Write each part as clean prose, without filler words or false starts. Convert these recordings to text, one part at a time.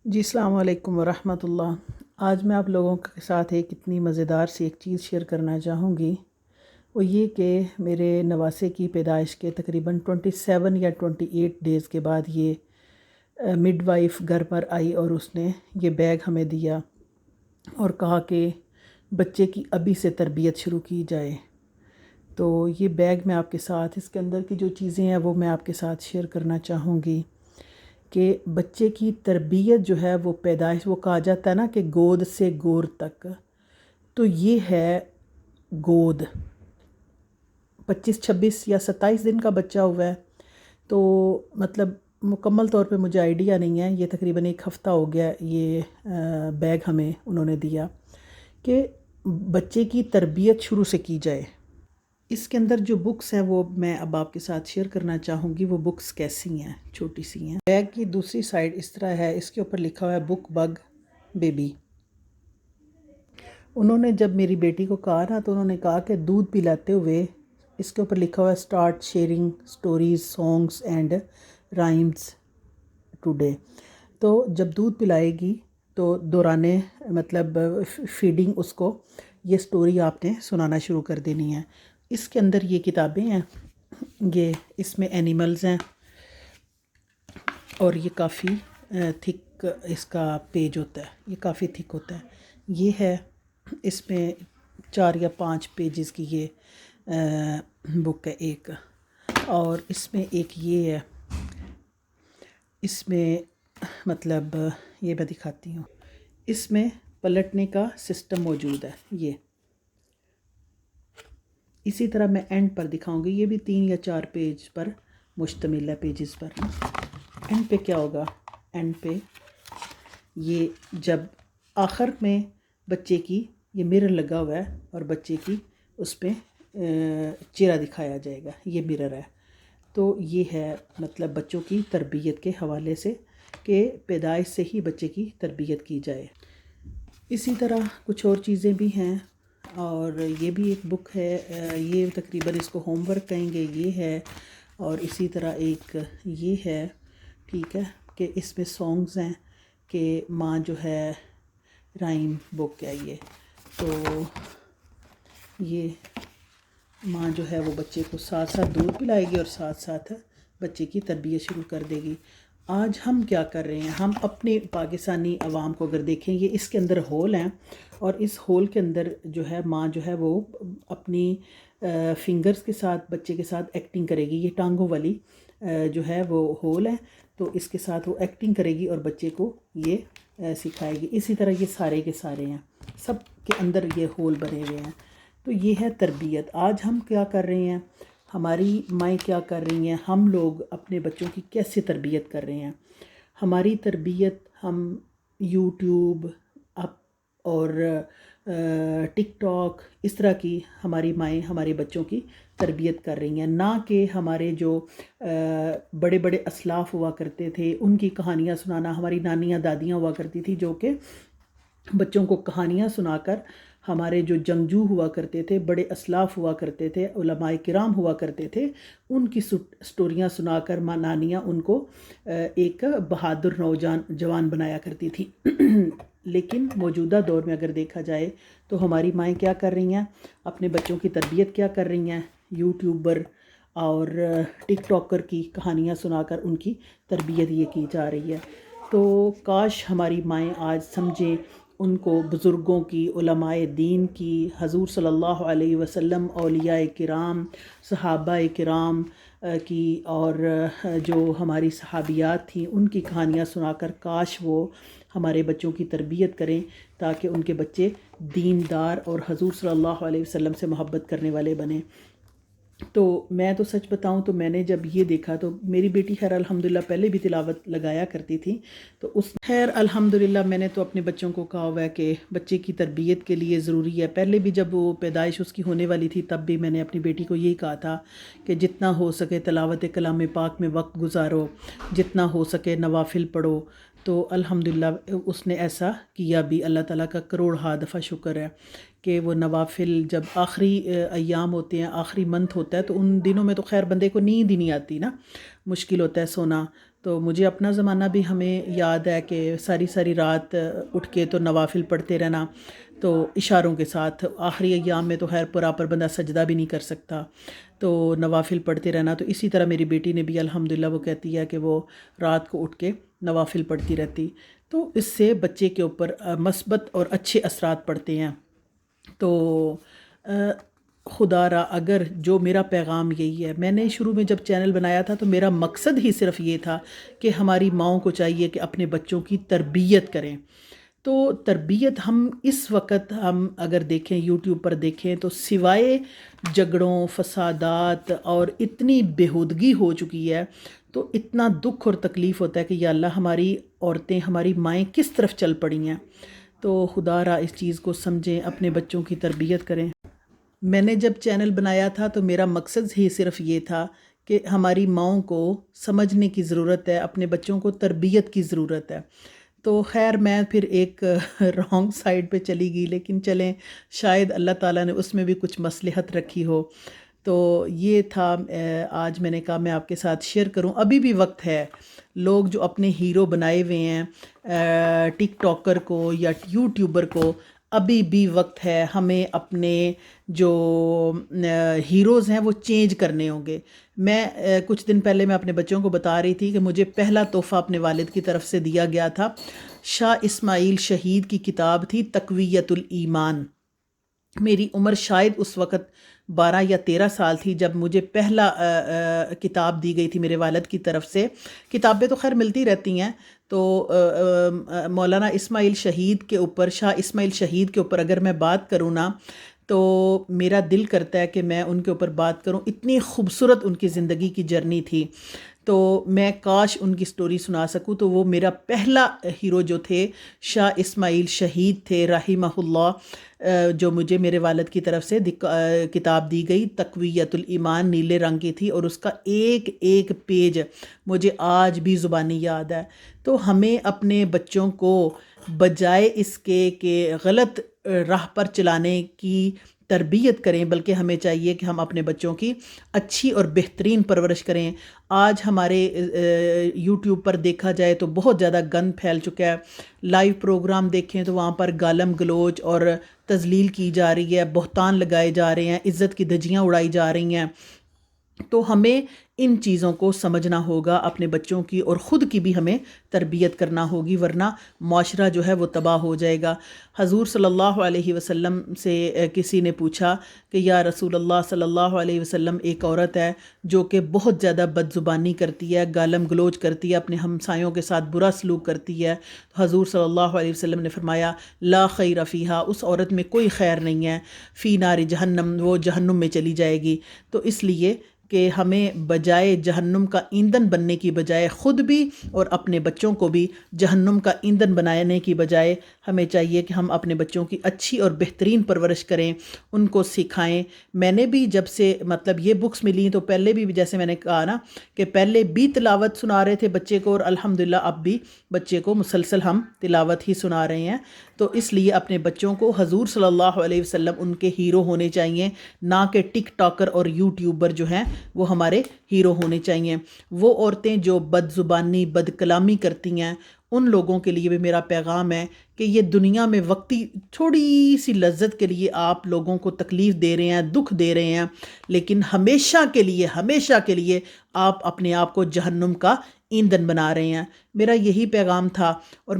جی السلام علیکم ورحمۃ اللہ۔ آج میں آپ لوگوں کے ساتھ ایک اتنی مزیدار سی ایک چیز شیئر کرنا چاہوں گی، وہ یہ کہ میرے نواسے کی پیدائش کے تقریباً 27 یا 28 ڈیز کے بعد یہ مڈ وائف گھر پر آئی اور اس نے یہ بیگ ہمیں دیا اور کہا کہ بچے کی ابھی سے تربیت شروع کی جائے۔ تو یہ بیگ میں آپ کے ساتھ اس کے اندر کی جو چیزیں ہیں وہ میں آپ کے ساتھ شیئر کرنا چاہوں گی کہ بچے کی تربیت جو ہے وہ پیدائش، وہ کہا جاتا ہے نا کہ گود سے گور تک، تو یہ ہے گود 25 26 یا 27 دن کا بچہ ہوا ہے، تو مطلب مکمل طور پہ مجھے آئیڈیا نہیں ہے، یہ تقریباً 1 ہفتہ ہو گیا یہ بیگ ہمیں انہوں نے دیا کہ بچے کی تربیت شروع سے کی جائے۔ اس کے اندر جو بکس ہیں وہ میں اب آپ کے ساتھ شیئر کرنا چاہوں گی۔ وہ بکس کیسی ہیں؟ چھوٹی سی ہیں۔ بیگ کی دوسری سائڈ اس طرح ہے، اس کے اوپر لکھا ہوا ہے بک بگ بیبی۔ انہوں نے جب میری بیٹی کو کہا نا تو انہوں نے کہا کہ دودھ پلاتے ہوئے اس کے اوپر لکھا ہوا ہے start sharing stories songs and rhymes today. تو جب دودھ پلائے گی تو دورانے مطلب فیڈنگ اس کو یہ سٹوری آپ نے سنانا شروع کر دینی ہے۔ اس کے اندر یہ کتابیں ہیں، یہ اس میں اینیملز ہیں اور یہ کافی تھک اس کا پیج ہوتا ہے، یہ کافی تھک ہوتا ہے۔ یہ ہے اس میں 4 یا 5 پیجز کی یہ بک ہے ایک، اور اس میں ایک یہ ہے، اس میں مطلب یہ میں دکھاتی ہوں، اس میں پلٹنے کا سسٹم موجود ہے۔ یہ اسی طرح میں اینڈ پر دکھاؤں گی، یہ بھی 3 یا 4 پیج پر مشتمل ہے، پیجز پر۔ اینڈ پہ کیا ہوگا؟ اینڈ پہ یہ جب آخر میں بچے کی یہ مرر لگا ہوا ہے اور بچے کی اس پہ چہرہ دکھایا جائے گا، یہ مرر ہے۔ تو یہ ہے مطلب بچوں کی تربیت کے حوالے سے کہ پیدائش سے ہی بچے کی تربیت کی جائے۔ اسی طرح کچھ اور چیزیں بھی ہیں، اور یہ بھی ایک بک ہے، یہ تقریباً اس کو ہوم ورک کہیں گے، یہ ہے۔ اور اسی طرح ایک یہ ہے، ٹھیک ہے، کہ اس میں سانگز ہیں کہ ماں جو ہے رائم بک ہے یہ، تو یہ ماں جو ہے وہ بچے کو ساتھ ساتھ دودھ پلائے گی اور ساتھ ساتھ بچے کی تربیت شروع کر دے گی۔ آج ہم کیا کر رہے ہیں؟ ہم اپنے پاکستانی عوام کو اگر دیکھیں، یہ اس کے اندر ہول ہیں اور اس ہول کے اندر جو ہے ماں جو ہے وہ اپنی فنگرز کے ساتھ بچے کے ساتھ ایکٹنگ کرے گی۔ یہ ٹانگوں والی جو ہے وہ ہول ہے، تو اس کے ساتھ وہ ایکٹنگ کرے گی اور بچے کو یہ سکھائے گی۔ اسی طرح یہ سارے کے سارے ہیں، سب کے اندر یہ ہول بنے ہوئے ہیں۔ تو یہ ہے تربیت۔ آج ہم کیا کر رہے ہیں؟ ہماری مائیں کیا کر رہی ہیں؟ ہم لوگ اپنے بچوں کی کیسے تربیت کر رہے ہیں؟ ہماری تربیت ہم یوٹیوب اور ٹک ٹاک اس طرح کی ہماری مائیں ہمارے بچوں کی تربیت کر رہی ہیں، نہ کہ ہمارے جو بڑے بڑے اسلاف ہوا کرتے تھے ان کی کہانیاں سنانا۔ ہماری نانیاں دادیاں ہوا کرتی تھی جو کہ بچوں کو کہانیاں سنا کر، ہمارے جو جنگجو ہوا کرتے تھے، بڑے اسلاف ہوا کرتے تھے، علماء کرام ہوا کرتے تھے، ان کی سٹوریاں سنا کر نانیاں ان کو ایک بہادر نوجوان بنایا کرتی تھی۔ لیکن موجودہ دور میں اگر دیکھا جائے تو ہماری مائیں کیا کر رہی ہیں؟ اپنے بچوں کی تربیت کیا کر رہی ہیں؟ یوٹیوبر اور ٹک ٹاکر کی کہانیاں سنا کر ان کی تربیت یہ کی جا رہی ہے۔ تو کاش ہماری مائیں آج سمجھیں ان کو بزرگوں کی، علماء دین کی، حضور صلی اللہ علیہ وسلم، اولیاء کرام، صحابہ کرام کی، اور جو ہماری صحابیات تھیں ان کی کہانیاں سنا کر کاش وہ ہمارے بچوں کی تربیت کریں تاکہ ان کے بچے دیندار اور حضور صلی اللہ علیہ وسلم سے محبت کرنے والے بنیں۔ تو میں تو سچ بتاؤں تو میں نے جب یہ دیکھا تو میری بیٹی خیر الحمدللہ پہلے بھی تلاوت لگایا کرتی تھی، تو اس خیر الحمدللہ میں نے تو اپنے بچوں کو کہا ہوا ہے کہ بچے کی تربیت کے لیے ضروری ہے۔ پہلے بھی جب وہ پیدائش اس کی ہونے والی تھی تب بھی میں نے اپنی بیٹی کو یہی کہا تھا کہ جتنا ہو سکے تلاوت کلام پاک میں وقت گزارو، جتنا ہو سکے نوافل پڑھو۔ تو الحمدللہ اس نے ایسا کیا بھی، اللہ تعالیٰ کا کروڑ ہا دفعہ شکر ہے کہ وہ نوافل جب آخری ایام ہوتے ہیں، آخری منتھ ہوتا ہے، تو ان دنوں میں تو خیر بندے کو نیند ہی نہیں آتی نا، مشکل ہوتا ہے سونا، تو مجھے اپنا زمانہ بھی ہمیں یاد ہے کہ ساری ساری رات اٹھ کے تو نوافل پڑھتے رہنا، تو اشاروں کے ساتھ آخری ایام میں تو خیر پراپر بندہ سجدہ بھی نہیں کر سکتا، تو نوافل پڑھتے رہنا۔ تو اسی طرح میری بیٹی نے بھی الحمدللہ وہ کہتی ہے کہ وہ رات کو اٹھ کے نوافل پڑھتی رہتی، تو اس سے بچے کے اوپر مثبت اور اچھے اثرات پڑتے ہیں۔ تو خدا را اگر جو میرا پیغام یہی ہے، میں نے شروع میں جب چینل بنایا تھا تو میرا مقصد ہی صرف یہ تھا کہ ہماری ماؤں کو چاہیے کہ اپنے بچوں کی تربیت کریں۔ تو تربیت ہم اس وقت ہم اگر دیکھیں یوٹیوب پر دیکھیں تو سوائے جھگڑوں فسادات اور اتنی بےہودگی ہو چکی ہے، تو اتنا دکھ اور تکلیف ہوتا ہے کہ یا اللہ ہماری عورتیں ہماری مائیں کس طرف چل پڑی ہیں۔ تو خدا را اس چیز کو سمجھیں، اپنے بچوں کی تربیت کریں۔ میں نے جب چینل بنایا تھا تو میرا مقصد ہی صرف یہ تھا کہ ہماری ماؤں کو سمجھنے کی ضرورت ہے، اپنے بچوں کو تربیت کی ضرورت ہے۔ تو خیر میں پھر ایک رانگ سائڈ پہ چلی گئی، لیکن چلیں شاید اللہ تعالیٰ نے اس میں بھی کچھ مصلحت رکھی ہو۔ تو یہ تھا، آج میں نے کہا میں آپ کے ساتھ شیئر کروں۔ ابھی بھی وقت ہے، لوگ جو اپنے ہیرو بنائے ہوئے ہیں ٹک ٹاکر کو یا یوٹیوبر کو، ابھی بھی وقت ہے، ہمیں اپنے جو ہیروز ہیں وہ چینج کرنے ہوں گے۔ میں کچھ دن پہلے میں اپنے بچوں کو بتا رہی تھی کہ مجھے پہلا تحفہ اپنے والد کی طرف سے دیا گیا تھا، شاہ اسماعیل شہید کی کتاب تھی تقویت الایمان۔ میری عمر شاید اس وقت 12 یا 13 سال تھی جب مجھے پہلا کتاب دی گئی تھی میرے والد کی طرف سے۔ کتابیں تو خیر ملتی رہتی ہیں، تو مولانا اسماعیل شہید کے اوپر، شاہ اسماعیل شہید کے اوپر اگر میں بات کروں نا تو میرا دل کرتا ہے کہ میں ان کے اوپر بات کروں۔ اتنی خوبصورت ان کی زندگی کی جرنی تھی، تو میں کاش ان کی سٹوری سنا سکوں۔ تو وہ میرا پہلا ہیرو جو تھے شاہ اسماعیل شہید تھے رحمہ اللہ، جو مجھے میرے والد کی طرف سے کتاب دی گئی تقویت الایمان، نیلے رنگ کی تھی، اور اس کا ایک ایک پیج مجھے آج بھی زبانی یاد ہے۔ تو ہمیں اپنے بچوں کو بجائے اس کے کہ غلط راہ پر چلانے کی تربیت کریں، بلکہ ہمیں چاہیے کہ ہم اپنے بچوں کی اچھی اور بہترین پرورش کریں۔ آج ہمارے یوٹیوب پر دیکھا جائے تو بہت زیادہ گند پھیل چکا ہے، لائیو پروگرام دیکھیں تو وہاں پر گالم گلوچ اور تذلیل کی جا رہی ہے، بہتان لگائے جا رہے ہیں، عزت کی دھجیاں اڑائی جا رہی ہیں۔ تو ہمیں ان چیزوں کو سمجھنا ہوگا، اپنے بچوں کی اور خود کی بھی ہمیں تربیت کرنا ہوگی، ورنہ معاشرہ جو ہے وہ تباہ ہو جائے گا۔ حضور صلی اللہ علیہ وسلم سے کسی نے پوچھا کہ یا رسول اللہ صلی اللہ علیہ وسلم، ایک عورت ہے جو کہ بہت زیادہ بد زبانی کرتی ہے، گالم گلوچ کرتی ہے، اپنے ہمسایوں کے ساتھ برا سلوک کرتی ہے۔ تو حضور صلی اللہ علیہ وسلم نے فرمایا لا خیر فیہا، اس عورت میں کوئی خیر نہیں ہے، فی نار جہنم، وہ جہنم میں چلی جائے گی۔ تو اس لیے کہ ہمیں بجائے جہنم کا ایندھن بننے کی بجائے خود بھی اور اپنے بچوں کو بھی جہنم کا ایندھن بنانے کی بجائے ہمیں چاہیے کہ ہم اپنے بچوں کی اچھی اور بہترین پرورش کریں، ان کو سکھائیں۔ میں نے بھی جب سے مطلب یہ بکس ملی تو پہلے بھی جیسے میں نے کہا نا کہ پہلے بھی تلاوت سنا رہے تھے بچے کو، اور الحمدللہ اب بھی بچے کو مسلسل ہم تلاوت ہی سنا رہے ہیں۔ تو اس لیے اپنے بچوں کو حضور صلی اللہ علیہ وسلم ان کے ہیرو ہونے چاہیے، نہ کہ ٹک ٹاکر اور یوٹیوبر جو ہیں وہ ہمارے ہیرو ہونے چاہیے۔ وہ عورتیں جو بد زبانی بد کلامی کرتی ہیں، ان لوگوں کے لیے بھی میرا پیغام ہے کہ یہ دنیا میں وقتی تھوڑی سی لذت کے لیے آپ لوگوں کو تکلیف دے رہے ہیں، دکھ دے رہے ہیں، لیکن ہمیشہ کے لیے آپ اپنے آپ کو جہنم کا ایندھن بنا رہے ہیں۔ میرا یہی پیغام تھا، اور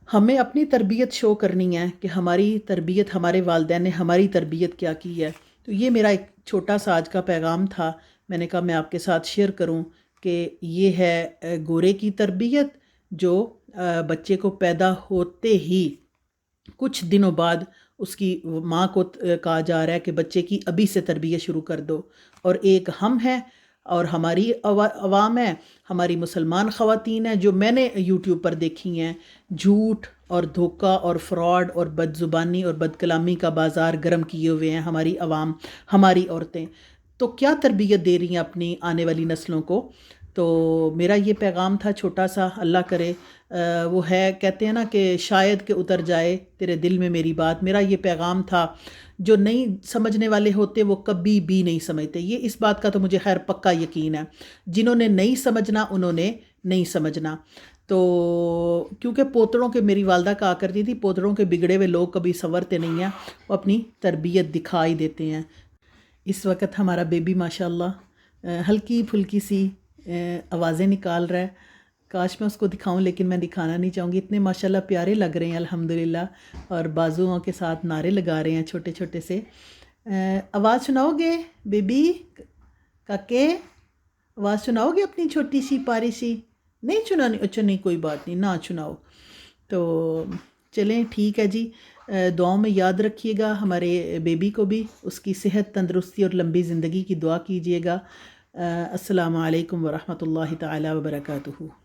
ہمیں اپنی تربیت شو کرنی ہے کہ ہماری تربیت، ہمارے والدین نے ہماری تربیت کیا کی ہے۔ تو یہ میرا ایک چھوٹا سا آج کا پیغام تھا، میں نے کہا میں آپ کے ساتھ شیئر کروں کہ یہ ہے گورے کی تربیت، جو بچے کو پیدا ہوتے ہی کچھ دنوں بعد اس کی ماں کو کہا جا رہا ہے کہ بچے کی ابھی سے تربیت شروع کر دو، اور ایک ہم ہیں اور ہماری عوام ہے، ہماری مسلمان خواتین ہیں جو میں نے یوٹیوب پر دیکھی ہیں، جھوٹ اور دھوکہ اور فراڈ اور بد زبانی اور بد کلامی کا بازار گرم کیے ہوئے ہیں ہماری عوام، ہماری عورتیں۔ تو کیا تربیت دے رہی ہیں اپنی آنے والی نسلوں کو؟ تو میرا یہ پیغام تھا چھوٹا سا، اللہ کرے وہ ہے کہتے ہیں نا کہ شاید کہ اتر جائے تیرے دل میں میری بات۔ میرا یہ پیغام تھا، جو نہیں سمجھنے والے ہوتے وہ کبھی بھی نہیں سمجھتے، یہ اس بات کا تو مجھے خیر پکا یقین ہے۔ جنہوں نے نہیں سمجھنا انہوں نے نہیں سمجھنا. تو کیونکہ پوتڑوں کے، میری والدہ کہا کرتی تھی پوتڑوں کے بگڑے ہوئے لوگ کبھی سنورتے نہیں ہیں، وہ اپنی تربیت دکھائی دیتے ہیں. اس وقت ہمارا بیبی ماشاء اللہ ہلکی پھلکی سی آوازیں نکال رہا ہے. کاش میں اس کو دکھاؤں لیکن میں دکھانا نہیں چاہوں گی. اتنے ماشاء اللہ پیارے لگ رہے ہیں الحمدللہ، اور بازوؤں کے ساتھ نعرے لگا رہے ہیں چھوٹے چھوٹے سے. آواز سناؤ گے بیبی؟ کاکے آواز سناؤ گے اپنی چھوٹی سی پیاری سی؟ نہیں سنانی؟ اچھا نہیں کوئی بات نہیں، نہ سناؤ. تو چلیں ٹھیک ہے جی. دعاؤں میں یاد رکھیے گا ہمارے بیبی کو بھی، اس کی صحت تندرستی اور لمبی زندگی کی دعا کیجیے گا. السلام علیکم ورحمۃ اللہ تعالی وبرکاتہ.